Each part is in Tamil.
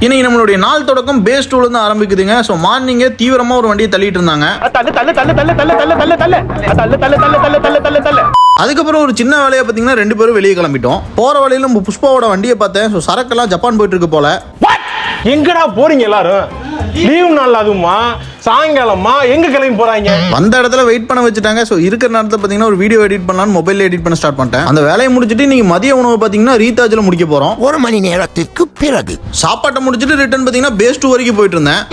இன்னைக்கு நம்மளுடைய நாள் தொடக்கம் பேஸ் டூல இருந்து ஆரம்பிக்குதுங்க. ஸோ மார்னிங்கே தீவிரமா ஒரு வண்டியை தள்ளிட்டு இருந்தாங்க. அதுக்கப்புறம் ஒரு சின்ன வேலையை பார்த்தீங்கன்னா 2 பேரும் வெளியே கிளம்பிட்டோம். போற வழியில புஷ்பாவோட வண்டியை பார்த்தேன். ஸோ சரக்கெல்லாம் ஜப்பான் போயிட்டு இருக்கு போல. எங்கடா போறீங்க எல்லாரும்? லீவ் நாள் அதுமா சாயங்காலமா எங்க கிளம்பி போறாங்க? வந்த இடத்துல வெயிட் பண்ண வச்சுட்டாங்க. ஸோ இருக்கிற நேரத்தில் பார்த்தீங்கன்னா ஒரு வீடியோ எடிட் பண்ணலாம்னு மொபைலில் எடிட் பண்ண ஸ்டார்ட் பண்ணிட்டேன். அந்த வேலையை முடிச்சுட்டு நீங்க மதிய உணவு பார்த்தீங்கன்னா ரீசார்ஜில் முடிக்க போறோம். 1 மணி நேரத்திற்கு பிறகு சாப்பாட்டை முடிச்சுட்டு ரிட்டர்ன் பார்த்தீங்கன்னா பேஸ் 2 வரைக்கும் போயிட்டு இருந்தேன்.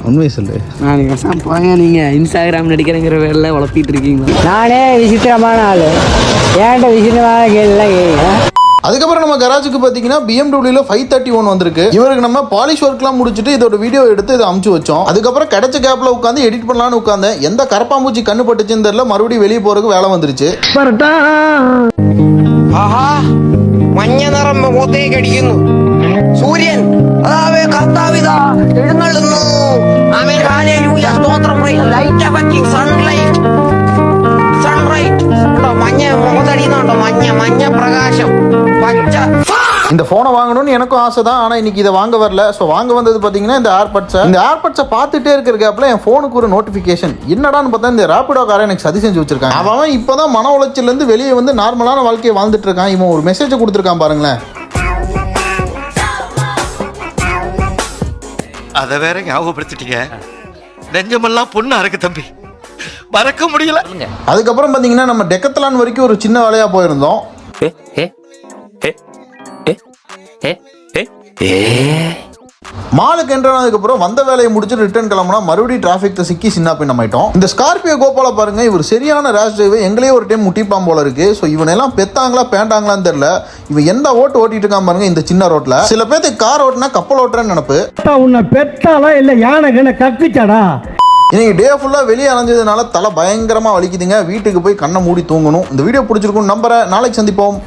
உண்மை சொல்லு. நீங்க இன்ஸ்டாகிராம் நடிக்கிறங்கிற வேலை வளர்த்திட்டு இருக்கீங்களா? நானே விசித்திரமான ஆளு, ஏன்ட்ட விசித்திரமான கேள்விலாம் கேட்குறேன். அதுக்கப்புறம் நம்ம கராஜுக்கு பார்த்தீங்கன்னா BMW 531 வந்திருக்கு. இவருக்கு நம்ம பாலிஷ் ஒர்க்லாம் முடிச்சுட்டு இதோட வீடியோ எடுத்து இதை அமுச்சு வச்சோம். அதுக்கப்புறம் கிடைச்ச கேப்ல உட்காந்து எடிட் பண்ணலான்னு உட்காந்தேன். எந்த கரப்பாம்பூச்சி கண்ணு பட்டுச்சுன்னு தெரியல, மறுபடியும் வெளியே போறதுக்கு வேலை வந்துருச்சு. ആഹാ മഞ്ഞ നിറം മുഖത്തേക്ക് അടിക്കുന്നു. സൂര്യൻ അതാവേ കർത്താവിതാ എഴുന്നള്ളുന്നു. ആമേൻ ഹല്ലേലൂയ സ്തോത്രം. ലൈറ്റ് അഫക്റ്റിംഗ് സൺലൈറ്റ് മഞ്ഞ മുഖത്തടിയുന്നുണ്ടോ? മഞ്ഞ പ്രകാശം പച്ച. இந்த போனை வாங்கணும்னு எனக்கும் ஆசை தான். ஆனால் இன்னைக்கு இதை வாங்க வரல. ஸோ வாங்க வந்தது பார்த்தீங்கன்னா இந்த ஏர்பட்ஸை பார்த்துட்டே இருக்கிற கேப்ல என் ஃபோனுக்கு ஒரு நோட்டிஃபிகேஷன். என்னடான்னு பார்த்தா இந்த ரேபிடோ காரை எனக்கு சதி செஞ்சு வச்சிருக்காங்க. அவன் இப்போதான் மன உளைச்சலேருந்து வெளியே வந்து நார்மலான வாழ்க்கையை வாழ்ந்துட்டு இருக்கான். இவன் ஒரு மெசேஜை கொடுத்துருக்கான் பாருங்களேன். அதை வேற ஞாபகப்படுத்திட்டீங்க. நெஞ்சமெல்லாம் பொண்ணா இருக்கு தம்பி, மறக்க முடியல. அதுக்கப்புறம் பார்த்தீங்கன்னா நம்ம டெக்கத்லான் வரைக்கும் ஒரு சின்ன வேலையா போயிருந்தோம். மாலுக்கு என்ட்ரு ஆனதுக்கப்புறம் வந்த வேலையை முடிச்சுட்டு ரிட்டர்ன் கிளம்புனா மறுபடியும் டிராஃபிக்ல சிக்கி சின்ன பின்னமாயிட்டோம். இந்த ஸ்கார்பியோ கோபால பாருங்க, இவர் சரியான ரேஷ் டிரைவர். எங்களே ஒரு டைம் முட்டிப்பான் போல இருக்கு. ஸோ இவனெல்லாம் பெத்தாங்களா பேண்டாங்களான்னு தெரியல. இவன் எந்த ஓட்டிட்டு இருக்கான் பாருங்க இந்த சின்ன ரோட்ல. சில பேருக்கு கார் ஓட்டினா கப்பல் ஓட்டுறேன்னு நினப்பு. உன்னை பெத்தாலா இல்ல யானை கத்திச்சாடா? இன்னைக்கு டே ஃபுல்லாக வெளியே அலைஞ்சதுனால தலை பயங்கரமாக வலிக்குதுங்க. வீட்டுக்கு போய் கண்ணை மூடி தூங்கணும். இந்த வீடியோ பிடிச்சிருக்கும் நம்புறேன். நாளைக்கு சந்திப்போம்.